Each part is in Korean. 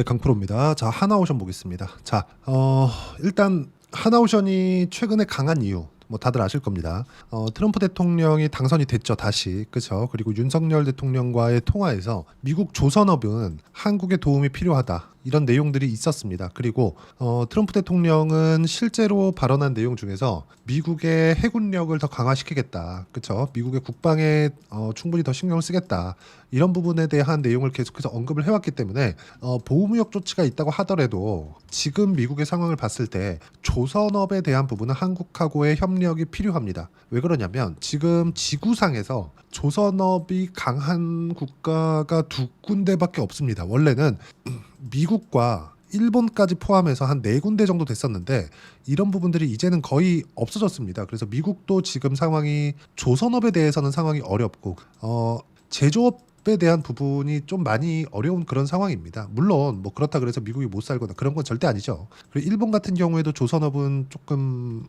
네, 강프로입니다. 자, 하나오션 보겠습니다. 자, 일단 하나오션이 최근에 강한 이유 뭐 다들 아실 겁니다. 트럼프 대통령이 당선이 됐죠, 다시. 그렇죠? 그리고 윤석열 대통령과의 통화에서 미국 조선업은 한국의 도움이 필요하다. 이런 내용들이 있었습니다. 그리고 트럼프 대통령은 실제로 발언한 내용 중에서 미국의 해군력을 더 강화시키겠다. 그렇죠? 미국의 국방에 충분히 더 신경을 쓰겠다. 이런 부분에 대한 내용을 계속해서 언급을 해왔기 때문에 보호무역 조치가 있다고 하더라도 지금 미국의 상황을 봤을 때 조선업에 대한 부분은 한국하고의 협력이 필요합니다. 왜 그러냐면 지금 지구상에서 조선업이 강한 국가가 두 군데밖에 없습니다. 원래는 미국과 일본까지 포함해서 한 4군데 정도 됐었는데 이런 부분들이 이제는 거의 없어졌습니다. 그래서 미국도 지금 상황이 조선업에 대해서는 상황이 어렵고 제조업에 대한 부분이 좀 많이 어려운 그런 상황입니다. 물론 뭐 그렇다 그래서 미국이 못 살거나 그런 건 절대 아니죠. 그리고 일본 같은 경우에도 조선업은 조금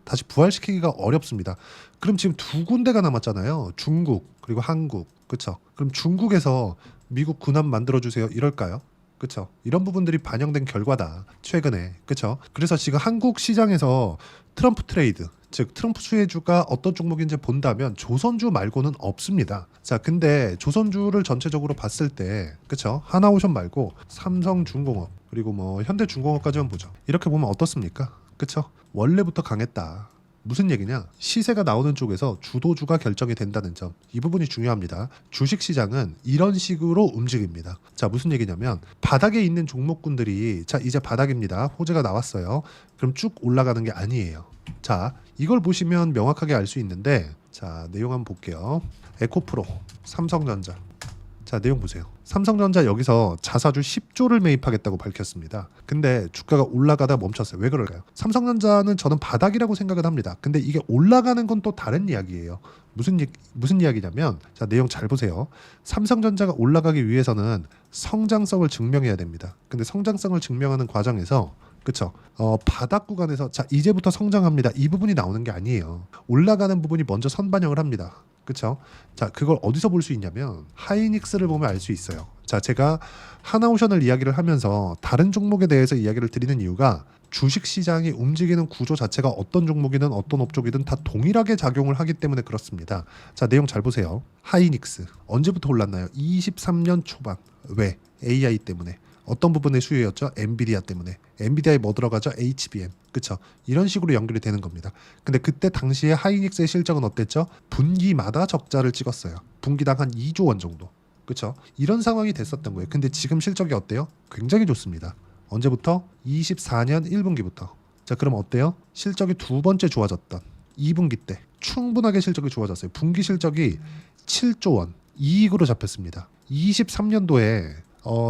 다시 부활시키기가 어렵습니다. 그럼 지금 두 군데가 남았잖아요. 중국 그리고 한국. 그렇죠? 그럼 중국에서 미국 군함 만들어주세요 이럴까요? 그렇죠. 이런 부분들이 반영된 결과다. 최근에. 그렇죠. 그래서 지금 한국 시장에서 트럼프 트레이드, 즉 트럼프 수혜주가 어떤 종목인지 본다면 조선주 말고는 없습니다. 자, 근데 조선주를 전체적으로 봤을 때, 그렇죠. 하나오션 말고 삼성중공업 그리고 뭐 현대중공업까지만 보죠. 이렇게 보면 어떻습니까? 그렇죠. 원래부터 강했다. 무슨 얘기냐? 시세가 나오는 쪽에서 주도주가 결정이 된다는 점. 이 부분이 중요합니다. 주식시장은 이런 식으로 움직입니다. 자, 무슨 얘기냐면 바닥에 있는 종목군들이 자, 이제 바닥입니다. 호재가 나왔어요. 그럼 쭉 올라가는 게 아니에요. 자, 이걸 보시면 명확하게 알 수 있는데 자, 내용 한번 볼게요. 에코프로, 삼성전자. 자, 내용 보세요. 삼성전자 여기서 자사주 10조를 매입하겠다고 밝혔습니다. 근데 주가가 올라가다 멈췄어요. 왜 그럴까요? 삼성전자는 저는 바닥이라고 생각을 합니다. 근데 이게 올라가는 건 또 다른 이야기예요. 무슨 이야기냐면 자, 내용 잘 보세요. 삼성전자가 올라가기 위해서는 성장성을 증명해야 됩니다. 근데 성장성을 증명하는 과정에서 그렇죠. 바닥 구간에서 자, 이제부터 성장합니다. 이 부분이 나오는 게 아니에요. 올라가는 부분이 먼저 선반영을 합니다. 그렇죠? 자, 그걸 어디서 볼 수 있냐면 하이닉스를 보면 알 수 있어요. 자, 제가 하나오션을 이야기를 하면서 다른 종목에 대해서 이야기를 드리는 이유가 주식 시장이 움직이는 구조 자체가 어떤 종목이든 어떤 업종이든 다 동일하게 작용을 하기 때문에 그렇습니다. 자, 내용 잘 보세요. 하이닉스 언제부터 올랐나요? 23년 초반. 왜? AI 때문에. 어떤 부분의 수요였죠? 엔비디아 때문에. 엔비디아에 뭐 들어가죠? HBM. 그쵸? 이런 식으로 연결이 되는 겁니다. 근데 그때 당시에 하이닉스의 실적은 어땠죠? 분기마다 적자를 찍었어요. 분기당 한 2조 원 정도. 그쵸? 이런 상황이 됐었던 거예요. 근데 지금 실적이 어때요? 굉장히 좋습니다. 언제부터? 24년 1분기부터. 자, 그럼 어때요? 실적이 두 번째 좋아졌던 2분기 때 충분하게 실적이 좋아졌어요. 분기 실적이 7조 원 이익으로 잡혔습니다. 23년도에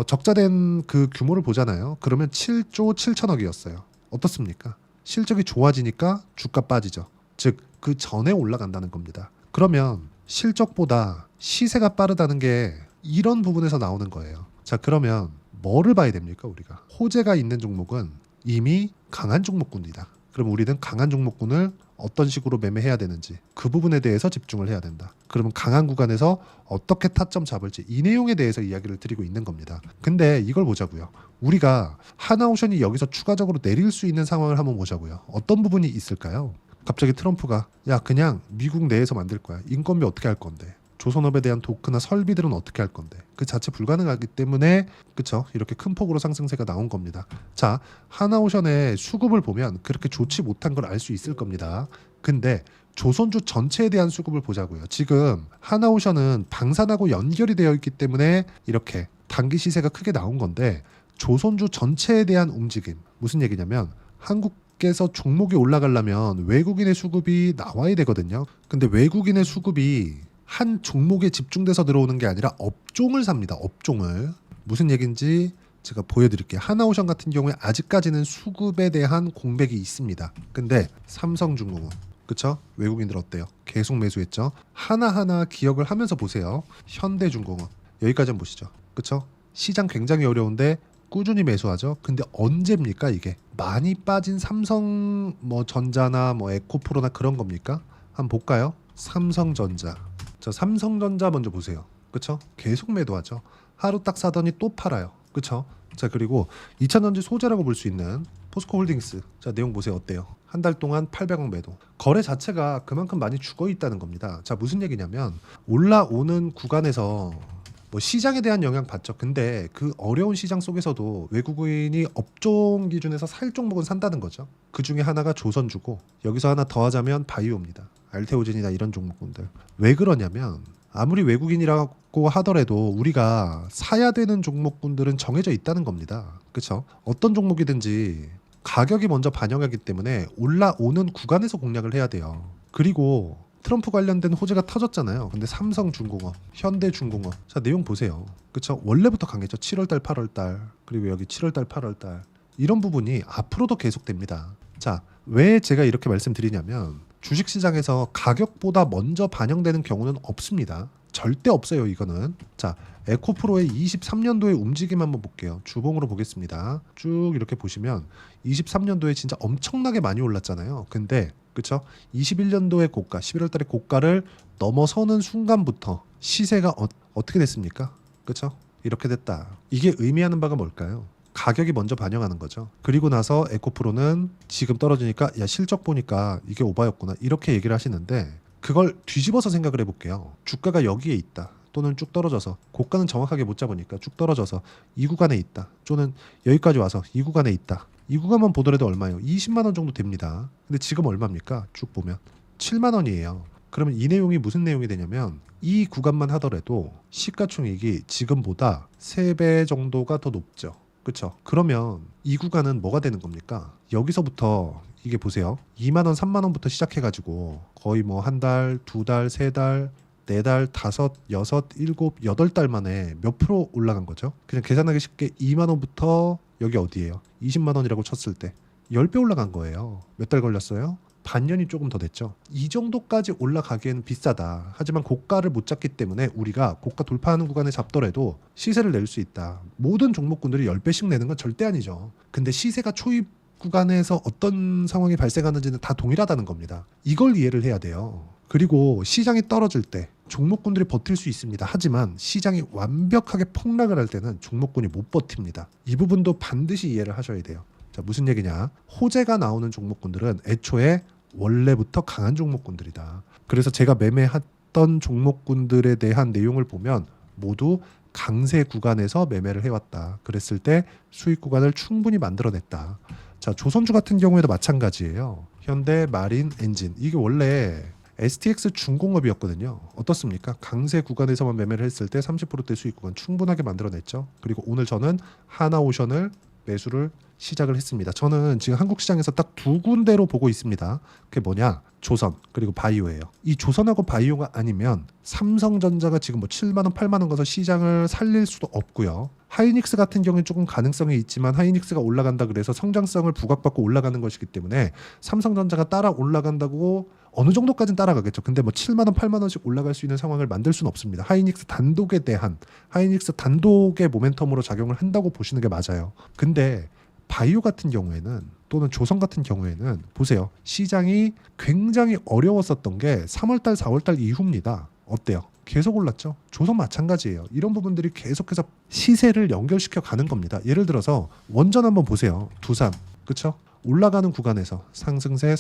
적자된 그 규모를 보잖아요. 그러면 7조 7천억이었어요. 어떻습니까? 실적이 좋아지니까 주가 빠지죠. 즉, 그 전에 올라간다는 겁니다. 그러면 실적보다 시세가 빠르다는 게 이런 부분에서 나오는 거예요. 자, 그러면 뭐를 봐야 됩니까, 우리가? 호재가 있는 종목은 이미 강한 종목군이다. 그럼 우리는 강한 종목군을 어떤 식으로 매매해야 되는지 그 부분에 대해서 집중을 해야 된다. 그러면 강한 구간에서 어떻게 타점 잡을지 이 내용에 대해서 이야기를 드리고 있는 겁니다. 근데 이걸 보자고요. 우리가 하나오션이 여기서 추가적으로 내릴 수 있는 상황을 한번 보자고요. 어떤 부분이 있을까요? 갑자기 트럼프가 야, 그냥 미국 내에서 만들 거야. 인건비 어떻게 할 건데? 조선업에 대한 도크나 설비들은 어떻게 할 건데? 그 자체 불가능하기 때문에 그쵸? 이렇게 큰 폭으로 상승세가 나온 겁니다. 자, 하나오션의 수급을 보면 그렇게 좋지 못한 걸 알 수 있을 겁니다. 근데 조선주 전체에 대한 수급을 보자고요. 지금 하나오션은 방산하고 연결이 되어 있기 때문에 이렇게 단기 시세가 크게 나온 건데 조선주 전체에 대한 움직임 무슨 얘기냐면 한국에서 종목이 올라가려면 외국인의 수급이 나와야 되거든요. 근데 외국인의 수급이 한 종목에 집중돼서 들어오는 게 아니라 업종을 삽니다. 업종을. 무슨 얘기인지 제가 보여드릴게요. 하나오션 같은 경우에 아직까지는 수급에 대한 공백이 있습니다. 근데 삼성중공업 그쵸? 외국인들 어때요? 계속 매수했죠. 하나하나 기억을 하면서 보세요. 현대중공업 여기까지 한번 보시죠. 그쵸? 시장 굉장히 어려운데 꾸준히 매수하죠. 근데 언제입니까 이게? 많이 빠진 삼성 뭐 전자나 뭐 에코프로나 그런 겁니까? 한번 볼까요? 삼성전자. 자, 삼성전자 먼저 보세요. 그쵸? 계속 매도하죠. 하루 딱 사더니 또 팔아요. 그쵸? 자, 그리고 2차전지 소재라고 볼 수 있는 포스코홀딩스. 자, 내용 보세요. 어때요? 한 달 동안 800억 매도. 거래 자체가 그만큼 많이 죽어 있다는 겁니다. 자, 무슨 얘기냐면 올라오는 구간에서 뭐 시장에 대한 영향 받죠. 근데 그 어려운 시장 속에서도 외국인이 업종 기준에서 살 종목은 산다는 거죠. 그 중에 하나가 조선주고, 여기서 하나 더 하자면 바이오입니다. 알테오젠이나 이런 종목군들. 왜 그러냐면 아무리 외국인이라고 하더라도 우리가 사야 되는 종목군들은 정해져 있다는 겁니다. 그렇죠? 어떤 종목이든지 가격이 먼저 반영하기 때문에 올라오는 구간에서 공략을 해야 돼요. 그리고 트럼프 관련된 호재가 터졌잖아요. 근데 삼성중공업, 현대중공업, 자, 내용 보세요. 그렇죠? 원래부터 강했죠. 7월달, 8월달, 그리고 여기 7월달, 8월달, 이런 부분이 앞으로도 계속됩니다. 자, 왜 제가 이렇게 말씀드리냐면 주식시장에서 가격보다 먼저 반영되는 경우는 없습니다. 절대 없어요, 이거는. 자, 에코프로의 23년도의 움직임 한번 볼게요. 주봉으로 보겠습니다. 쭉 이렇게 보시면 23년도에 진짜 엄청나게 많이 올랐잖아요. 근데 그쵸? 21년도의 고가, 11월 달에 고가를 넘어서는 순간부터 시세가 어떻게 됐습니까? 그쵸? 이렇게 됐다. 이게 의미하는 바가 뭘까요? 가격이 먼저 반영하는 거죠. 그리고 나서 에코프로는 지금 떨어지니까 야, 실적 보니까 이게 오바였구나, 이렇게 얘기를 하시는데, 그걸 뒤집어서 생각을 해볼게요. 주가가 여기에 있다, 또는 쭉 떨어져서, 고가는 정확하게 못 잡으니까 쭉 떨어져서 이 구간에 있다, 또는 여기까지 와서 이 구간에 있다. 이 구간만 보더라도 얼마예요? 20만 원 정도 됩니다. 근데 지금 얼마입니까? 쭉 보면 7만 원이에요. 그러면 이 내용이 무슨 내용이 되냐면 이 구간만 하더라도 시가총액이 지금보다 3배 정도가 더 높죠. 그렇죠? 그러면 이 구간은 뭐가 되는 겁니까? 여기서부터 이게 보세요. 2만 원, 3만 원부터 시작해가지고 거의 뭐 한 달, 두 달, 세 달, 네 달, 다섯, 여섯, 일곱, 여덟 달 만에 몇 프로 올라간 거죠? 그냥 계산하기 쉽게 2만 원부터 여기 어디예요? 20만 원이라고 쳤을 때 10배 올라간 거예요. 몇 달 걸렸어요? 반년이 조금 더 됐죠. 이 정도까지 올라가기에는 비싸다. 하지만 고가를 못 잡기 때문에 우리가 고가 돌파하는 구간에 잡더라도 시세를 낼 수 있다. 모든 종목군들이 10배씩 내는 건 절대 아니죠. 근데 시세가 초입 구간에서 어떤 상황이 발생하는지는 다 동일하다는 겁니다. 이걸 이해를 해야 돼요. 그리고 시장이 떨어질 때 종목군들이 버틸 수 있습니다. 하지만 시장이 완벽하게 폭락을 할 때는 종목군이 못 버팁니다. 이 부분도 반드시 이해를 하셔야 돼요. 자, 무슨 얘기냐? 호재가 나오는 종목군들은 애초에 원래부터 강한 종목군들이다. 그래서 제가 매매했던 종목군들에 대한 내용을 보면 모두 강세 구간에서 매매를 해왔다. 그랬을 때 수익 구간을 충분히 만들어냈다. 자, 조선주 같은 경우에도 마찬가지예요. 현대 마린 엔진, 이게 원래 STX 중공업이었거든요. 어떻습니까? 강세 구간에서만 매매를 했을 때 30%대 수익 구간 충분하게 만들어냈죠. 그리고 오늘 저는 하나오션을 매수를 시작을 했습니다. 저는 지금 한국 시장에서 딱 두 군데로 보고 있습니다. 그게 뭐냐? 조선 그리고 바이오예요. 이 조선하고 바이오가 아니면 삼성전자가 지금 뭐 7만 원, 8만 원 가서 시장을 살릴 수도 없고요. 하이닉스 같은 경우는 조금 가능성이 있지만 하이닉스가 올라간다 그래서 성장성을 부각받고 올라가는 것이기 때문에 삼성전자가 따라 올라간다고 어느 정도까지는 따라가겠죠. 근데 뭐 7만 원, 8만 원씩 올라갈 수 있는 상황을 만들 수는 없습니다. 하이닉스 단독에 대한 하이닉스 단독의 모멘텀으로 작용을 한다고 보시는 게 맞아요. 근데 바이오 같은 경우에는 또는 조선 같은 경우에는 보세요. 시장이 굉장히 어려웠었던 게 3월달, 4월달 이후입니다. 어때요? 계속 올랐죠? 조선 마찬가지예요. 이런 부분들이 계속해서 시세를 연결시켜 가는 겁니다. 예를 들어서 원전 한번 보세요. 두산, 그렇죠? 올라가는 구간에서 상승세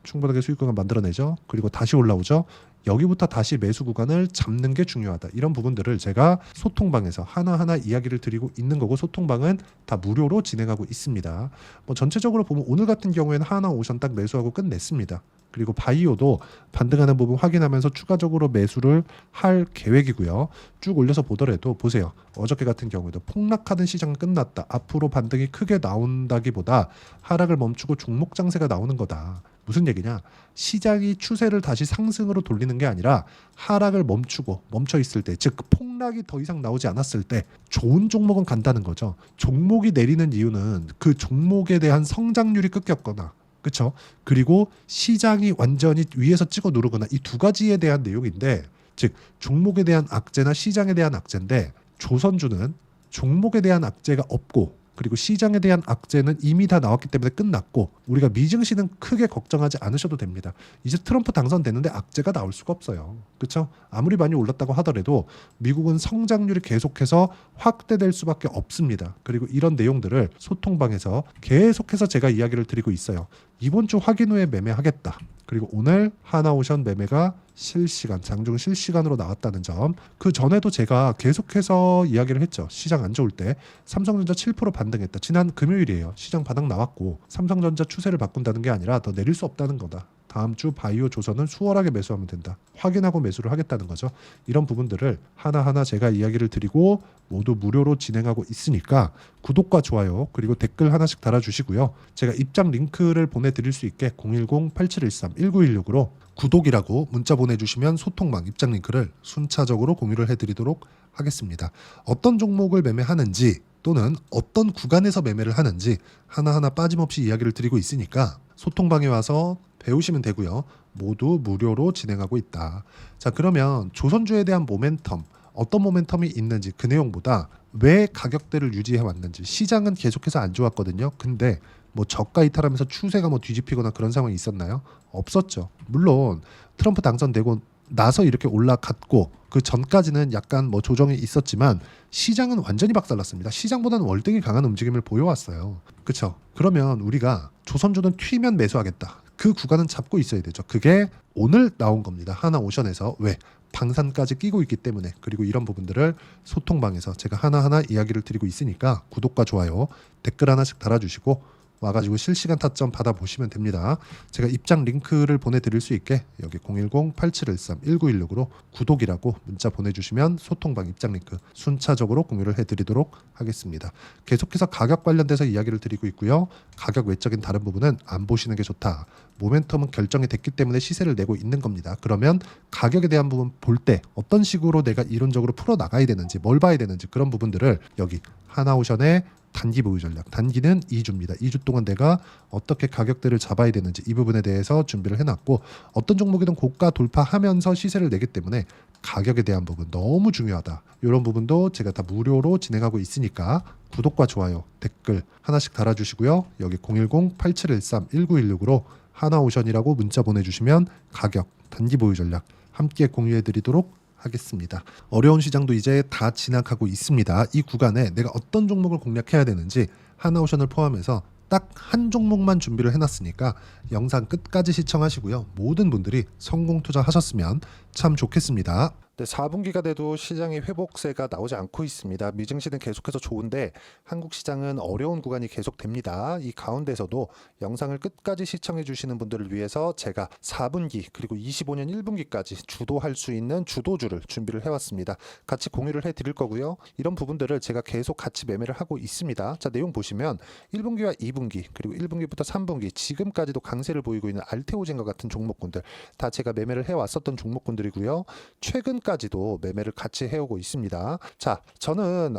충분하게 수익 구간 만들어내죠. 그리고 다시 올라오죠. 여기부터 다시 매수 구간을 잡는 게 중요하다. 이런 부분들을 제가 소통방에서 하나하나 이야기를 드리고 있는 거고, 소통방은 다 무료로 진행하고 있습니다. 뭐 전체적으로 보면 오늘 같은 경우에는 하나오션 딱 매수하고 끝냈습니다. 그리고 바이오도 반등하는 부분 확인하면서 추가적으로 매수를 할 계획이고요. 쭉 올려서 보더라도 보세요. 어저께 같은 경우에도 폭락하던 시장은 끝났다. 앞으로 반등이 크게 나온다기보다 하락을 멈추고 종목 장세가 나오는 거다. 무슨 얘기냐? 시장이 추세를 다시 상승으로 돌리는 게 아니라 하락을 멈추고 멈춰 있을 때, 즉 폭락이 더 이상 나오지 않았을 때 좋은 종목은 간다는 거죠. 종목이 내리는 이유는 그 종목에 대한 성장률이 꺾였거나, 그렇죠? 그리고 시장이 완전히 위에서 찍어 누르거나, 이 두 가지에 대한 내용인데, 즉 종목에 대한 악재나 시장에 대한 악재인데, 조선주는 종목에 대한 악재가 없고 그리고 시장에 대한 악재는 이미 다 나왔기 때문에 끝났고 우리가 미증시는 크게 걱정하지 않으셔도 됩니다. 이제 트럼프 당선됐는데 악재가 나올 수가 없어요. 그렇죠? 아무리 많이 올랐다고 하더라도 미국은 성장률이 계속해서 확대될 수밖에 없습니다. 그리고 이런 내용들을 소통방에서 계속해서 제가 이야기를 드리고 있어요. 이번 주 확인 후에 매매하겠다. 그리고 오늘 하나오션 매매가 실시간, 장중 실시간으로 나왔다는 점. 그 전에도 제가 계속해서 이야기를 했죠. 시장 안 좋을 때 삼성전자 7% 반등했다. 지난 금요일이에요. 시장 바닥 나왔고 삼성전자 추세를 바꾼다는 게 아니라 더 내릴 수 없다는 거다. 다음 주 바이오 조선은 수월하게 매수하면 된다. 확인하고 매수를 하겠다는 거죠. 이런 부분들을 하나하나 제가 이야기를 드리고 모두 무료로 진행하고 있으니까 구독과 좋아요 그리고 댓글 하나씩 달아주시고요. 제가 입장 링크를 보내드릴 수 있게 010-8713-1916으로 구독이라고 문자 보내주시면 소통방 입장 링크를 순차적으로 공유를 해드리도록 하겠습니다. 어떤 종목을 매매하는지 또는 어떤 구간에서 매매를 하는지 하나하나 빠짐없이 이야기를 드리고 있으니까 소통방에 와서 배우시면 되고요. 모두 무료로 진행하고 있다. 자, 그러면 조선주에 대한 모멘텀, 어떤 모멘텀이 있는지 그 내용보다 왜 가격대를 유지해 왔는지. 시장은 계속해서 안 좋았거든요. 근데 뭐 저가 이탈하면서 추세가 뭐 뒤집히거나 그런 상황이 있었나요? 없었죠. 물론 트럼프 당선되고 나서 이렇게 올라갔고 그 전까지는 약간 뭐 조정이 있었지만 시장은 완전히 박살났습니다. 시장보다는 월등히 강한 움직임을 보여왔어요. 그렇죠? 그러면 우리가 조선주는 튀면 매수하겠다. 그 구간은 잡고 있어야 되죠. 그게 오늘 나온 겁니다. 하나오션에서. 왜? 방산까지 끼고 있기 때문에. 그리고 이런 부분들을 소통방에서 제가 하나하나 이야기를 드리고 있으니까 구독과 좋아요, 댓글 하나씩 달아주시고 와가지고 실시간 타점 받아보시면 됩니다. 제가 입장 링크를 보내드릴 수 있게 여기 010-8713-1916으로 구독이라고 문자 보내주시면 소통방 입장 링크 순차적으로 공유를 해드리도록 하겠습니다. 계속해서 가격 관련돼서 이야기를 드리고 있고요. 가격 외적인 다른 부분은 안 보시는 게 좋다. 모멘텀은 결정이 됐기 때문에 시세를 내고 있는 겁니다. 그러면 가격에 대한 부분 볼 때 어떤 식으로 내가 이론적으로 풀어나가야 되는지, 뭘 봐야 되는지 그런 부분들을 여기 하나오션의 단기 보유 전략, 단기는 2주입니다. 2주 동안 내가 어떻게 가격대를 잡아야 되는지 이 부분에 대해서 준비를 해놨고 어떤 종목이든 고가 돌파하면서 시세를 내기 때문에 가격에 대한 부분 너무 중요하다. 이런 부분도 제가 다 무료로 진행하고 있으니까 구독과 좋아요, 댓글 하나씩 달아주시고요. 여기 010-8713-1916으로 하나오션이라고 문자 보내주시면 가격, 단기 보유 전략 함께 공유해드리도록 하겠습니다. 어려운 시장도 이제 다 지나가고 있습니다. 이 구간에 내가 어떤 종목을 공략해야 되는지 하나오션을 포함해서 딱 한 종목만 준비를 해놨으니까 영상 끝까지 시청하시고요. 모든 분들이 성공 투자하셨으면 참 좋겠습니다. 네, 4분기가 돼도 시장의 회복세가 나오지 않고 있습니다. 미증시는 계속해서 좋은데 한국 시장은 어려운 구간이 계속됩니다. 이 가운데서도 영상을 끝까지 시청해 주시는 분들을 위해서 제가 4분기 그리고 25년 1분기까지 주도할 수 있는 주도주를 준비를 해왔습니다. 같이 공유를 해드릴 거고요. 이런 부분들을 제가 계속 같이 매매를 하고 있습니다. 자, 내용 보시면 1분기와 2분기 그리고 1분기부터 3분기 지금까지도 강세를 보이고 있는 알테오젠과 같은 종목군들 다 제가 매매를 해왔었던 종목군들이고요. 최근까지도 매매를 같이 해오고 있습니다. 자, 저는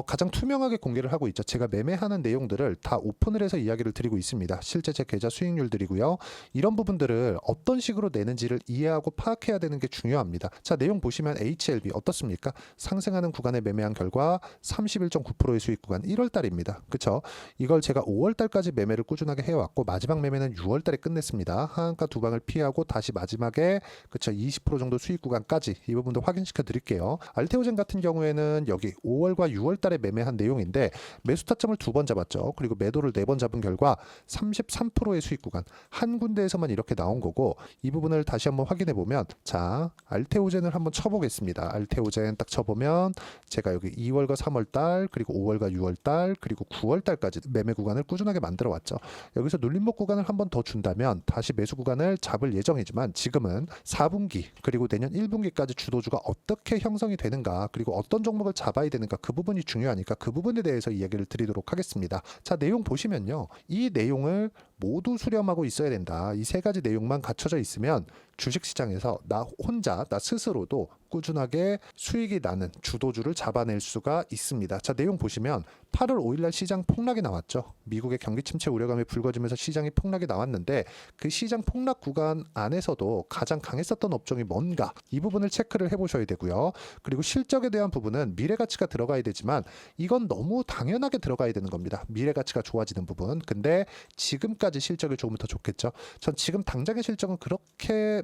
가장 투명하게 공개를 하고 있죠. 제가 매매하는 내용들을 다 오픈을 해서 이야기를 드리고 있습니다. 실제 제 계좌 수익률들이고요. 이런 부분들을 어떤 식으로 내는지를 이해하고 파악해야 되는 게 중요합니다. 자, 내용 보시면 HLB 어떻습니까? 상승하는 구간에 매매한 결과 31.9%의 수익 구간 1월달입니다. 그쵸? 이걸 제가 5월달까지 매매를 꾸준하게 해왔고 마지막 매매는 6월달에 끝냈습니다. 하한가 두 방을 피하고 다시 마지막에 그쵸 20% 정도 수익 구간까지 이 부분도 확인시켜 드릴게요. 알테오젠 같은 경우에는 여기 5월과 6월달에 매매한 내용인데 매수 타점을 2번 잡았죠. 그리고 매도를 4번 잡은 결과 33%의 수익 구간 한 군데에서만 이렇게 나온 거고 이 부분을 다시 한번 확인해 보면 자 알테오젠을 한번 쳐보겠습니다. 알테오젠 딱 쳐보면 제가 여기 2월과 3월달 그리고 5월과 6월달 그리고 9월달까지 매매 구간을 꾸준하게 만들어 왔죠. 여기서 눌림목 구간을 한번 더 준다면 다시 매수 구간을 잡을 예정이지만 지금은 4분기 그리고 내년 1분기까지 주도주가 어떻게 형성이 되는가 그리고 어떤 종목을 잡아야 되는가 그 부분이 중요하니까 그 부분에 대해서 이야기를 드리도록 하겠습니다. 자, 내용 보시면요. 이 내용을 모두 수렴하고 있어야 된다. 이 세 가지 내용만 갖춰져 있으면 주식시장에서 나 혼자, 나 스스로도 꾸준하게 수익이 나는 주도주를 잡아낼 수가 있습니다. 자, 내용 보시면 8월 5일날 시장 폭락이 나왔죠. 미국의 경기 침체 우려감이 불거지면서 시장이 폭락이 나왔는데 그 시장 폭락 구간 안에서도 가장 강했었던 업종이 뭔가 이 부분을 체크를 해보셔야 되고요. 그리고 실적에 대한 부분은 미래가치가 들어가야 되지만 이건 너무 당연하게 들어가야 되는 겁니다. 미래가치가 좋아지는 부분. 근데 지금까지 실적이 조금 더 좋겠죠. 전 지금 당장의 실적은 그렇게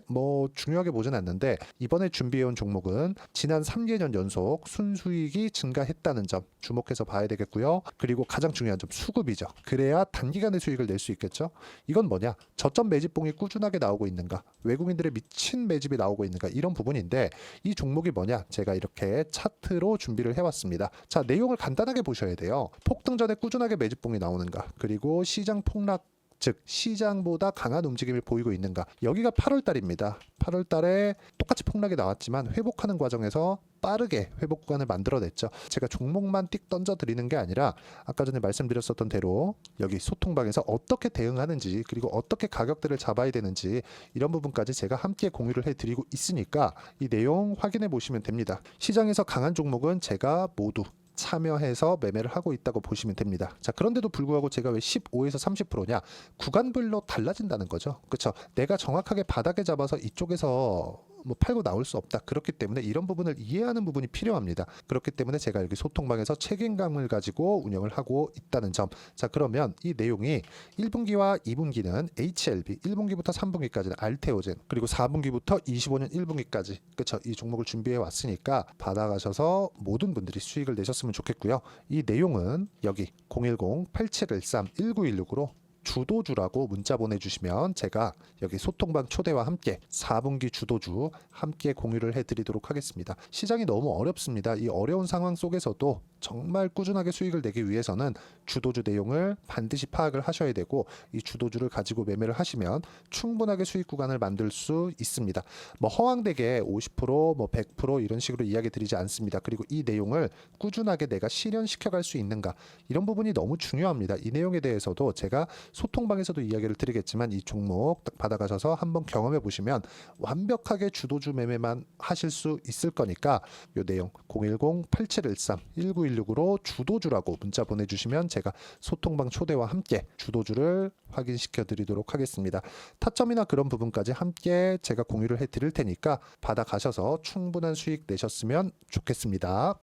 중요하게 보진 않는데 이번에 준비해온 종목은 지난 3개년 연속 순수익이 증가했다는 점 주목해서 봐야 되겠고요. 그리고 가장 중요한 점 수급이죠. 그래야 단기간에 수익을 낼 수 있겠죠. 이건 뭐냐? 저점 매집봉이 꾸준하게 나오고 있는가? 외국인들의 미친 매집이 나오고 있는가? 이런 부분인데 이 종목이 뭐냐? 제가 이렇게 차트로 준비를 해왔습니다. 자, 내용을 간단하게 보셔야 돼요. 폭등 전에 꾸준하게 매집봉이 나오는가? 그리고 시장 폭락 즉 시장보다 강한 움직임을 보이고 있는가. 여기가 8월 달입니다. 8월 달에 똑같이 폭락이 나왔지만 회복하는 과정에서 빠르게 회복 구간을 만들어냈죠. 제가 종목만 띡 던져드리는 게 아니라 아까 전에 말씀드렸었던 대로 여기 소통방에서 어떻게 대응하는지 그리고 어떻게 가격대를 잡아야 되는지 이런 부분까지 제가 함께 공유를 해드리고 있으니까 이 내용 확인해 보시면 됩니다. 시장에서 강한 종목은 제가 모두 참여해서 매매를 하고 있다고 보시면 됩니다. 자, 그런데도 불구하고 제가 왜 15에서 30%냐? 구간별로 달라진다는 거죠. 그렇죠? 내가 정확하게 바닥에 잡아서 이쪽에서 팔고 나올 수 없다. 그렇기 때문에 이런 부분을 이해하는 부분이 필요합니다. 그렇기 때문에 제가 여기 소통방에서 책임감을 가지고 운영을 하고 있다는 점. 자, 그러면 이 내용이 1분기와 2분기는 HLB, 1분기부터 3분기까지는 알테오젠, 그리고 4분기부터 25년 1분기까지 그렇죠. 이 종목을 준비해 왔으니까 받아가셔서 모든 분들이 수익을 내셨으면 좋겠고요. 이 내용은 여기 010-8713-1916으로 주도주라고 문자 보내주시면 제가 여기 소통방 초대와 함께 4분기 주도주 함께 공유를 해드리도록 하겠습니다. 시장이 너무 어렵습니다. 이 어려운 상황 속에서도 정말 꾸준하게 수익을 내기 위해서는 주도주 내용을 반드시 파악을 하셔야 되고 이 주도주를 가지고 매매를 하시면 충분하게 수익 구간을 만들 수 있습니다. 허황되게 50%, 100% 이런 식으로 이야기 드리지 않습니다. 그리고 이 내용을 꾸준하게 내가 실현시켜 갈 수 있는가 이런 부분이 너무 중요합니다. 이 내용에 대해서도 제가 소통방에서도 이야기를 드리겠지만 이 종목 딱 받아가셔서 한번 경험해 보시면 완벽하게 주도주 매매만 하실 수 있을 거니까 이 내용 010-8713-1916으로 주도주라고 문자 보내주시면 제가 소통방 초대와 함께 주도주를 확인시켜 드리도록 하겠습니다. 타점이나 그런 부분까지 함께 제가 공유를 해 드릴 테니까 받아가셔서 충분한 수익 내셨으면 좋겠습니다.